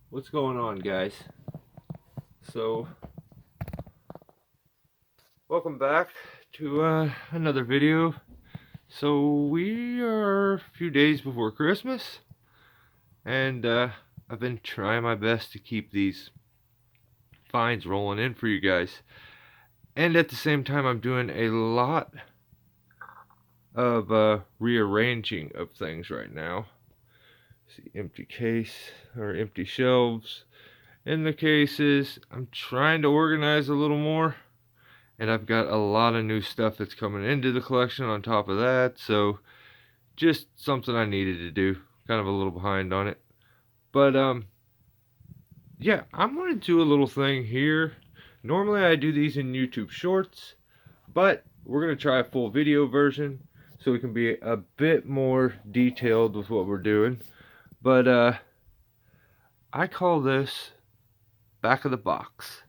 What's going on, guys? So, welcome back to another video. So, we are a few days before Christmas, and I've been trying my best to keep these finds rolling in for you guys. And at the same time, I'm doing a lot of rearranging of things right now. See, empty case or empty shelves in the cases. I'm trying to organize a little more. And I've got a lot of new stuff that's coming into the collection on top of that. So just something I needed to do. Kind of a little behind on it. But yeah, I'm going to do a little thing here. Normally I do these in YouTube Shorts, but we're going to try a full video version so we can be a bit more detailed with what we're doing. But I call this back of the box.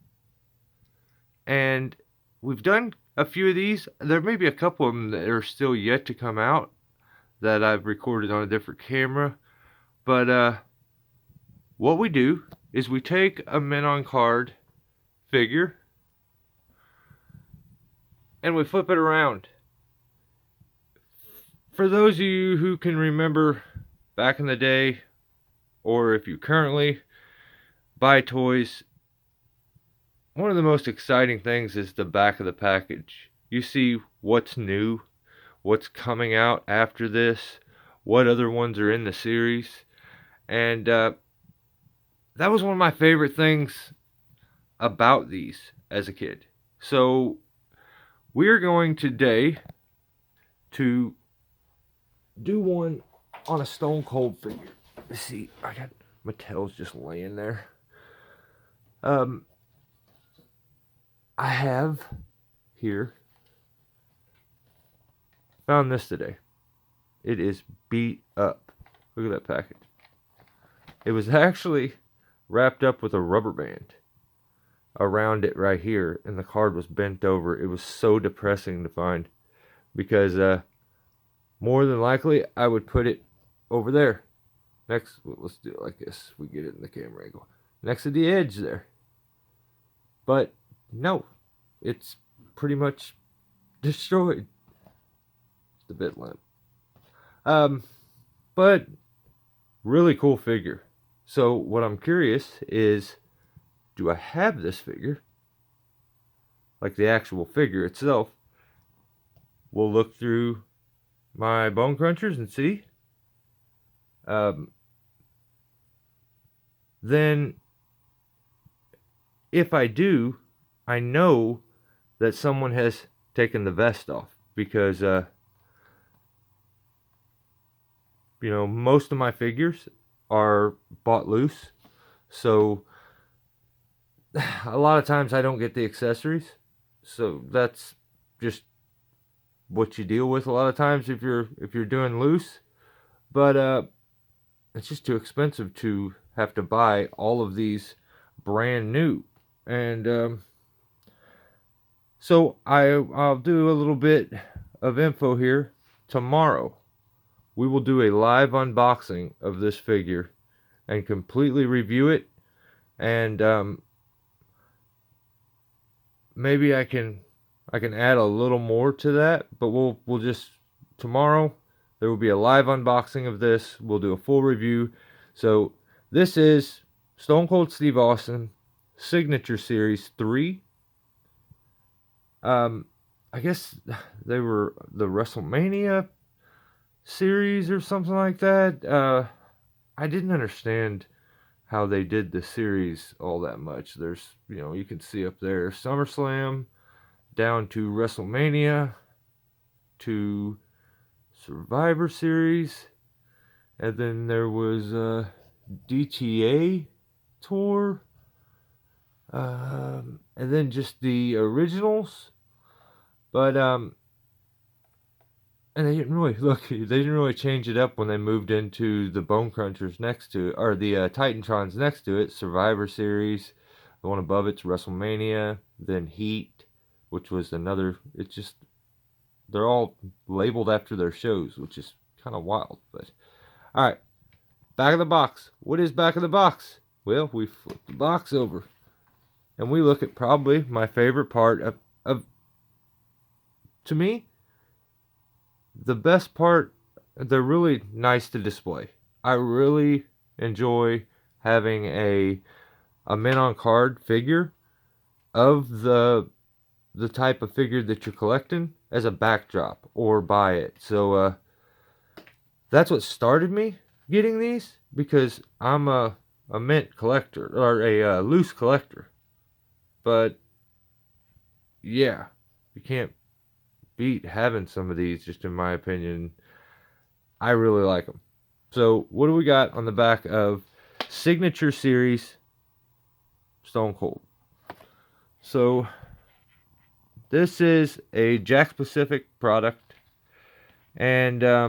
And we've done a few of these. There may be a couple of them that are still yet to come out that I've recorded on a different camera. But what we do is we take a men on card figure and we flip it around. For those of you who can remember back in the day, or if you currently buy toys, one of the most exciting things is the back of the package. You see what's new, what's coming out after this, what other ones are in the series. And that was one of my favorite things about these as a kid. So we are going today to do one on a Stone Cold figure. Let's see, I got Mattel's just laying there. I have here found this today. It is beat up. Look at that package. It was actually wrapped up with a rubber band around it right here, and the card was bent over. It was so depressing to find because more than likely I would put it over there next. Let's do it like this. We get it in the camera angle next to the edge there, but no, it's pretty much destroyed. It's a bit limp, but really cool figure. So what I'm curious is, do I have this figure? Like the actual figure itself. We'll look through my bone crunchers and see. Then, if I do, I know that someone has taken the vest off because, most of my figures are bought loose. So, a lot of times I don't get the accessories. So that's just what you deal with a lot of times if you're doing loose. But it's just too expensive to have to buy all of these brand new. And so I'll do a little bit of info here. Tomorrow we will do a live unboxing of this figure and completely review it. And maybe I can add a little more to that, but we'll just tomorrow there will be a live unboxing of this. We'll do a full review. So this is Stone Cold Steve Austin Signature Series 3. I guess they were the WrestleMania series or something like that. I didn't understand how they did the series all that much. There's, you can see up there SummerSlam down to WrestleMania to Survivor Series, and then there was DTA tour, and then just the originals. But and they didn't really they didn't really change it up when they moved into the Bone Crunchers next to it, or the Titantrons next to it. Survivor Series, the one above it's WrestleMania, then Heat, which was another. It's just they're all labeled after their shows, which is kind of wild. But all right, back of the box. What is back of the box? well, we flip the box over and we look at probably my favorite part of to me, the best part. They're really nice to display. I really enjoy having a mint on card figure of the type of figure that you're collecting as a backdrop or buy it. So that's what started me getting these, because I'm a mint collector, or a loose collector. But yeah, you can't beat having some of these, just in my opinion. I really like them. So what do we got on the back of Signature Series Stone Cold? So this is a Jakks Pacific product, and I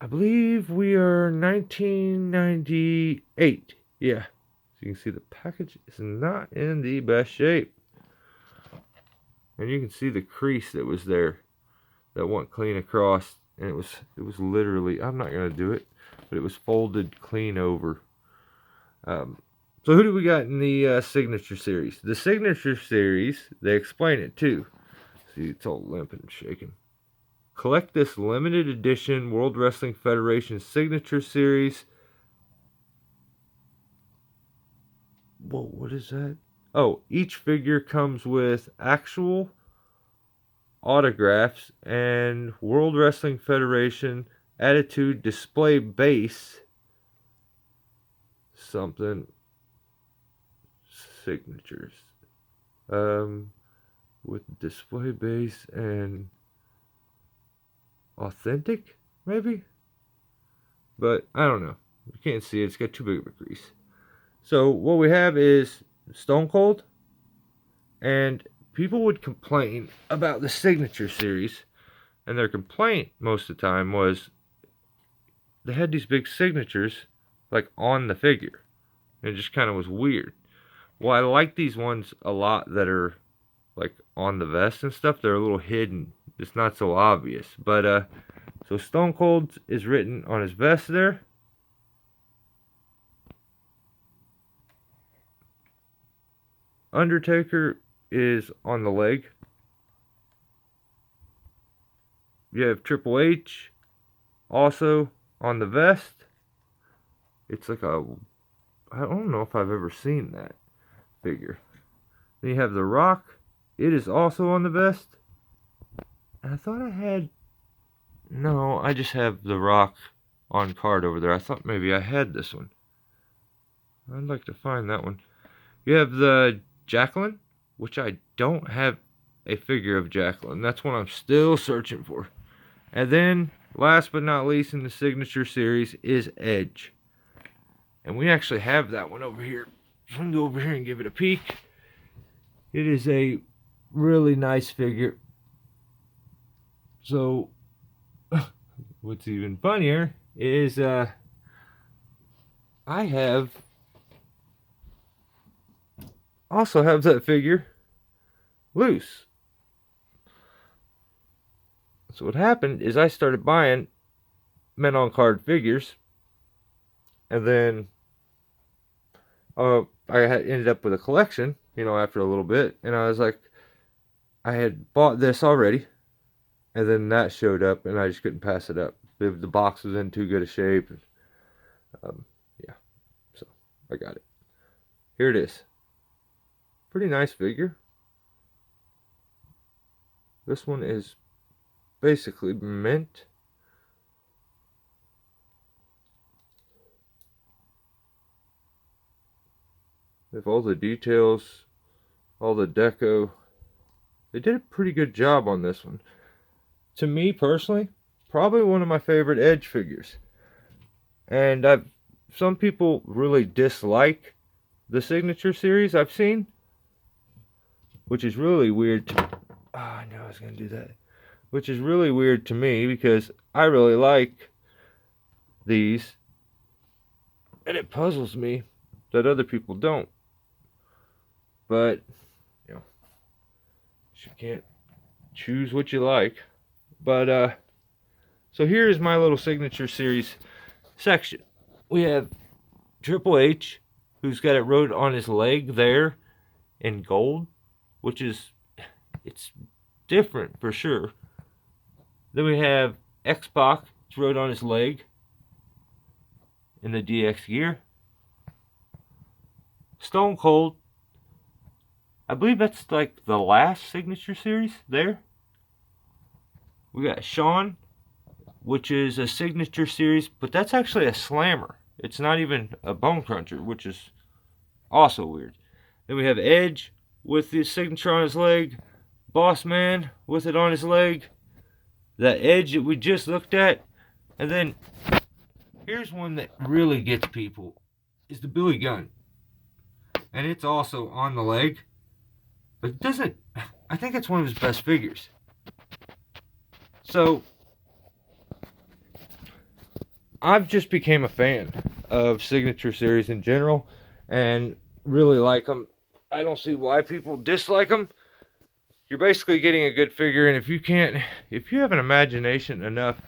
believe we are 1998. Yeah, so you can see the package is not in the best shape, and you can see the crease that was there that went clean across, and it was literally, I'm not gonna do it, but it was folded clean over. So who do we got in the Signature Series? The Signature Series, they explain it too. See, it's all limp and shaking. Collect this limited edition World Wrestling Federation Signature Series. Whoa, what is that? Oh, each figure comes with actual autographs and World Wrestling Federation Attitude Display Base something signatures. With display base and authentic, maybe? But I don't know. You can't see it. It's got too big of a crease. So what we have is Stone Cold, and people would complain about the Signature Series, and their complaint most of the time was they had these big signatures like on the figure. It just kind of was weird. Well, I like these ones a lot that are like on the vest and stuff. They're a little hidden. It's not so obvious. But so Stone Cold is written on his vest there. Undertaker is on the leg. You have Triple H also on the vest. It's like a, I don't know if I've ever seen that figure. Then you have The Rock. It is also on the vest. And I thought I had, no, I just have The Rock on card over there. I thought maybe I had this one. I'd like to find that one. You have the Jacqueline, which I don't have a figure of Jacqueline. That's one I'm still searching for. And then, last but not least in the Signature Series is Edge. And we actually have that one over here. So I'm going to go over here and give it a peek. It is a really nice figure. So, what's even funnier is I also have that figure loose. So what happened is I started buying men on card figures, and then I had ended up with a collection, after a little bit, and I was like, I had bought this already, and then that showed up, and I just couldn't pass it up. The box was in too good a shape, and yeah, so I got it. Here it is. Pretty nice figure. This one is basically mint. With all the details, all the deco. They did a pretty good job on this one. To me personally, probably one of my favorite Edge figures. And some people really dislike the Signature Series I've seen, which is really weird to me. Oh, I knew I was going to do that. Which is really weird to me, because I really like these, and it puzzles me that other people don't. But you can't choose what you like. But so here's my little Signature Series section. We have Triple H, who's got it wrote on his leg there in gold, which is, it's different for sure. Then we have X-Pac, it's wrote on his leg in the DX gear. Stone Cold, I believe that's like the last signature series there. We got Shawn, which is a signature series, but that's actually a slammer. It's not even a bone cruncher, which is also weird. Then we have Edge with the signature on his leg. Boss Man with it on his leg. That Edge that we just looked at. And then here's one that really gets people, is the Billy Gunn. And it's also on the leg. But it doesn't, I think it's one of his best figures. So I've just became a fan of signature series in general and really like them. I don't see why people dislike them. You're basically getting a good figure, and if you have an imagination enough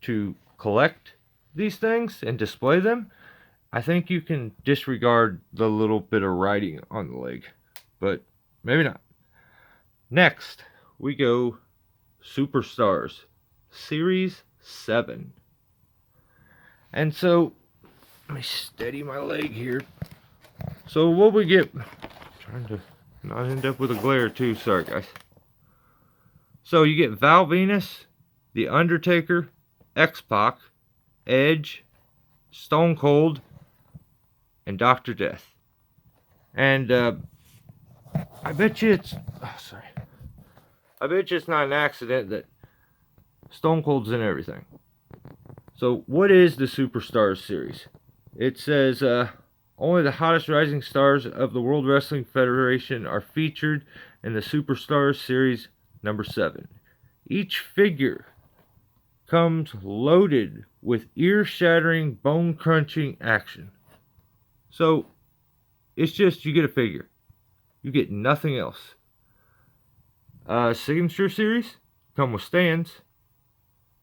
to collect these things and display them, I think you can disregard the little bit of writing on the leg, but maybe not. Next, we go Superstars Series 7. And so, let me steady my leg here. So what we get, I'm trying to not end up with a glare too, sorry guys. So you get Val Venus, The Undertaker, X-Pac, Edge, Stone Cold, and Dr. Death. And I bet you it's, I bet you it's not an accident that Stone Cold's in everything. So what is the Superstars series? It says only the hottest rising stars of the World Wrestling Federation are featured in the Superstars series number 7. Each figure comes loaded with ear-shattering, bone-crunching action. So it's just, you get a figure. You get nothing else. Signature series come with stands,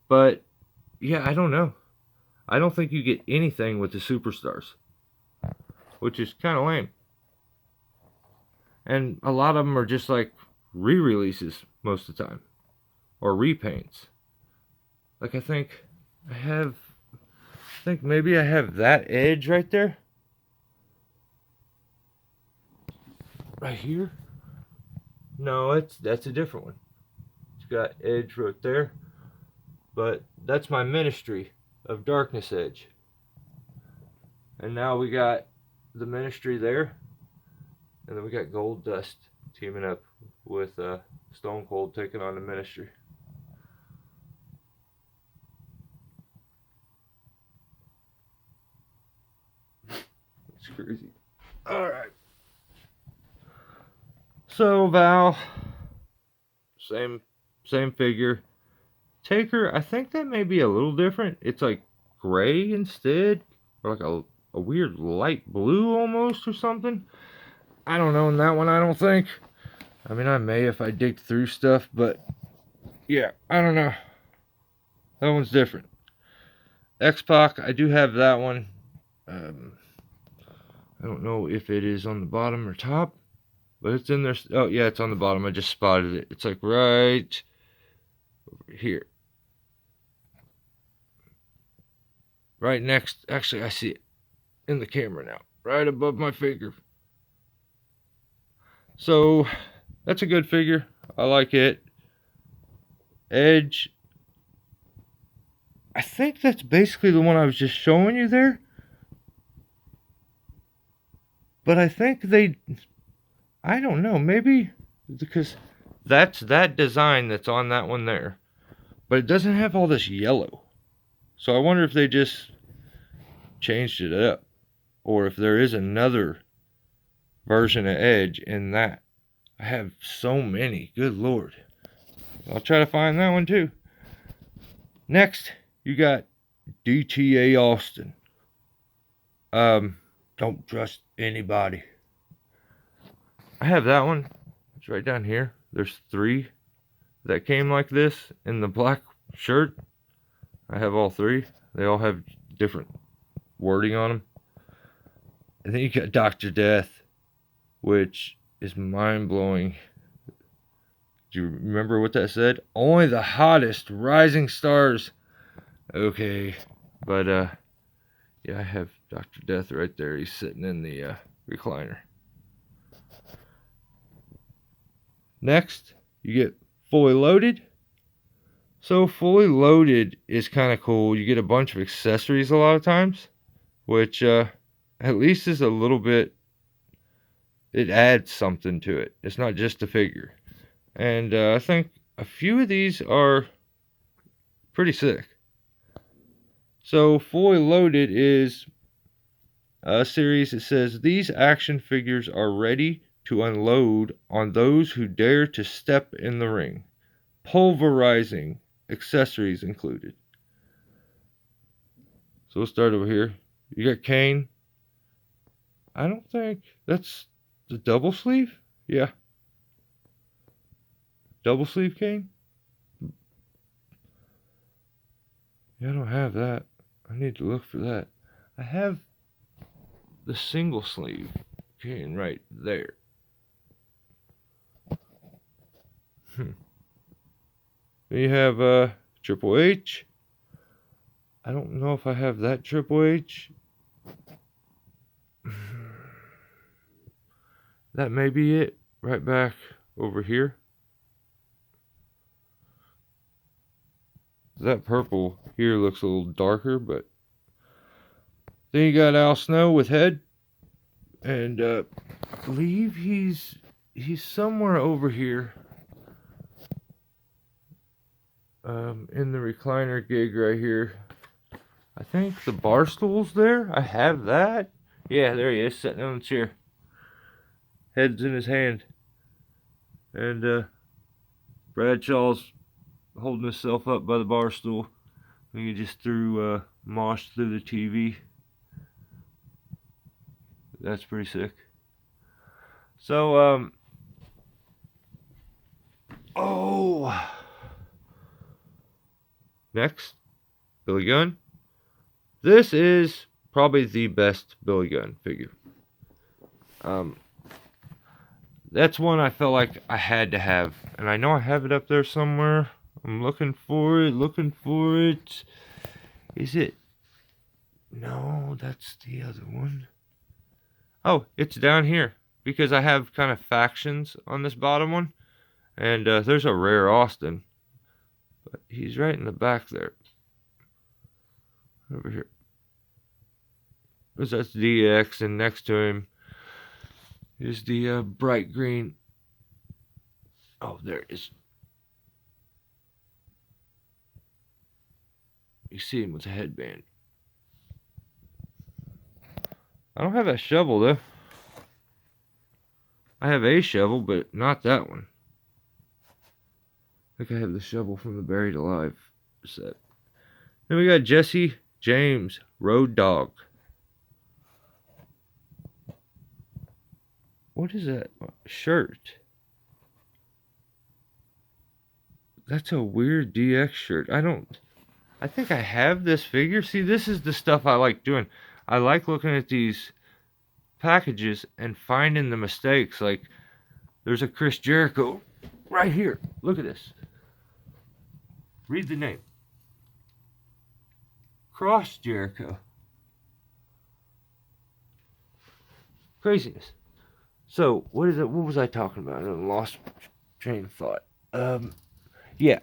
but yeah, I don't know. I don't think you get anything with the Superstars, which is kind of lame. And a lot of them are just like re-releases most of the time, or repaints. Like I think maybe I have that Edge right there, right here. No, that's a different one. It's got Edge right there, but that's my Ministry of Darkness Edge. And now we got the Ministry there, and then we got Gold Dust teaming up with Stone Cold taking on the Ministry. It's crazy. Alright. So Val, same figure. Taker, I think that may be a little different. It's like gray instead, or like a weird light blue almost or something. I don't know in that one, I don't think. I mean, I may if I dig through stuff, but yeah, I don't know. That one's different. X-Pac, I do have that one. I don't know if it is on the bottom or top, but it's in there. Oh yeah, it's on the bottom. I just spotted it. It's like right over here. Right next, actually I see it in the camera now. Right above my finger. So, that's a good figure. I like it. Edge. I think that's basically the one I was just showing you there. But I think I don't know, maybe because that's that design that's on that one there. But it doesn't have all this yellow. So I wonder if they just changed it up, or if there is another version of Edge in that. I have so many, good lord. I'll try to find that one too. Next, you got DTA Austin. Don't trust anybody. I have that one. It's right down here. There's 3 that came like this in the black shirt. I have all 3. They all have different wording on them. And then you got Dr. Death, which is mind-blowing. Do you remember what that said? Only the hottest rising stars. Okay. But, yeah, I have Dr. Death right there. He's sitting in the recliner. Next, you get Fully Loaded. So Fully Loaded is kind of cool. You get a bunch of accessories a lot of times, which at least is a little bit, it adds something to it. It's not just a figure. And I think a few of these are pretty sick. So Fully Loaded is a series that says these action figures are ready to unload on those who dare to step in the ring. Pulverizing accessories included. So we'll start over here. You got Kane. I don't think that's the double sleeve. Yeah. Double sleeve Kane? Yeah, I don't have that. I need to look for that. I have the single sleeve Kane right there. Then you have Triple H. I don't know if I have that Triple H. That may be it. Right back over here. That purple here looks a little darker, but then you got Al Snow with head, and I believe he's somewhere over here, in the recliner gig right here. I think the bar stool's there. I have that. Yeah, there he is, sitting on the chair. Head's in his hand, and Bradshaw's holding himself up by the bar stool. He just threw M.O.C through the TV. That's pretty sick. So, next, Billy Gunn. This is probably the best Billy Gunn figure. That's one I felt like I had to have, and I know I have it up there somewhere. I'm looking for it. Is it? No, that's the other one. Oh, it's down here, because I have kind of factions on this bottom one, and there's a rare Austin, but he's right in the back there. Over here. That's DX, and next to him is the bright green. Oh, there it is. You see him with a headband. I don't have that shovel, though. I have a shovel, but not that one. I think I have the shovel from the Buried Alive set. Then we got Jesse James, Road Dogg. What is that shirt? That's a weird DX shirt. I think I have this figure. See, this is the stuff I like doing. I like looking at these packages and finding the mistakes. Like, there's a Chris Jericho right here. Look at this. Read the name. Cross Jericho. Craziness. So, what is it? What was I talking about? I lost train of thought. Yeah.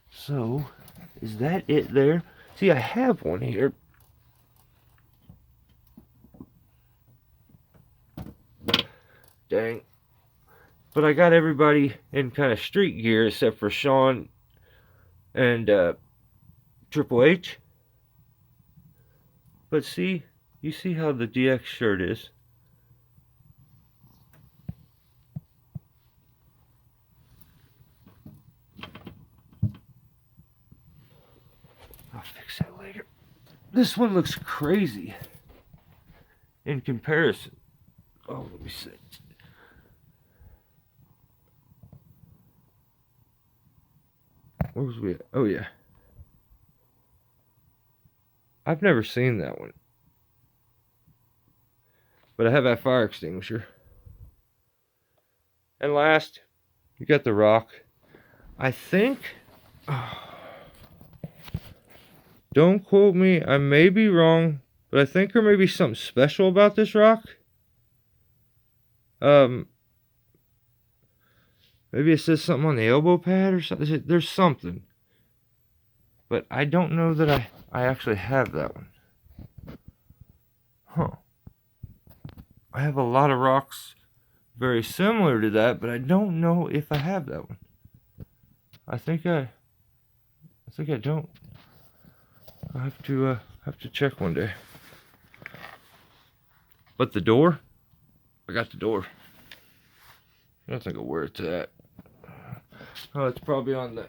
So, is that it there? See, I have one here. Dang. But I got everybody in kind of street gear except for Shawn and Triple H. But see, you see how the DX shirt is. I'll fix that later. This one looks crazy in comparison. Oh, let me see. Where was we at? Oh, yeah. I've never seen that one. But I have that fire extinguisher. And last, you got the rock. I think, don't quote me, I may be wrong, but I think there may be something special about this rock. Maybe it says something on the elbow pad or something. There's something. But I don't know that I actually have that one. Huh. I have a lot of rocks very similar to that, but I don't know if I have that one. I think I don't. I have to check one day. But the door, I got the door. I don't think of where it's at. Oh, it's probably on the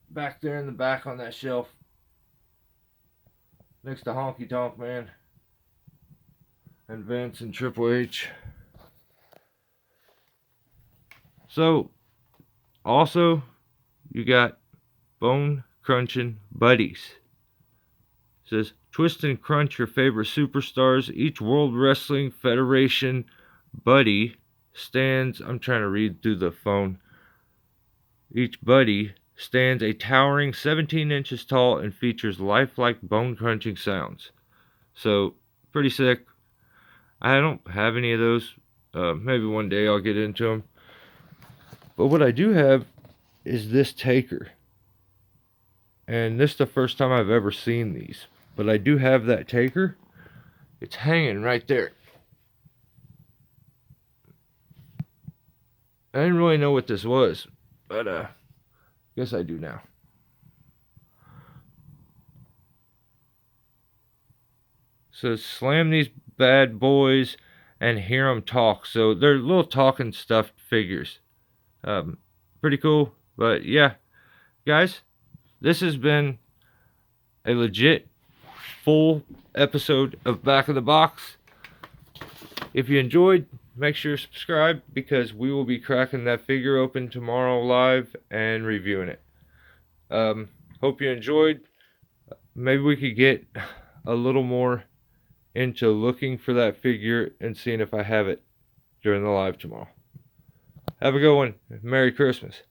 back there in the back on that shelf, next to Honky Tonk Man and Vince and Triple H. So, also, you got Bone Crunching Buddies. It says, twist and crunch your favorite superstars. Each World Wrestling Federation buddy stands, I'm trying to read through the phone. Each buddy stands a towering 17 inches tall and features lifelike bone crunching sounds. So, pretty sick. I don't have any of those. Maybe one day I'll get into them. But what I do have is this taker. And this is the first time I've ever seen these. But I do have that taker. It's hanging right there. I didn't really know what this was. But guess I do now. So slam these bad boys and hear them talk. So they're little talking stuffed figures. Pretty cool. But yeah, guys, this has been a legit full episode of Back of the Box. If you enjoyed, make sure to subscribe because we will be cracking that figure open tomorrow live and reviewing it. Hope you enjoyed. Maybe we could get a little more into looking for that figure and seeing if I have it during the live tomorrow. Have a good one. Merry Christmas.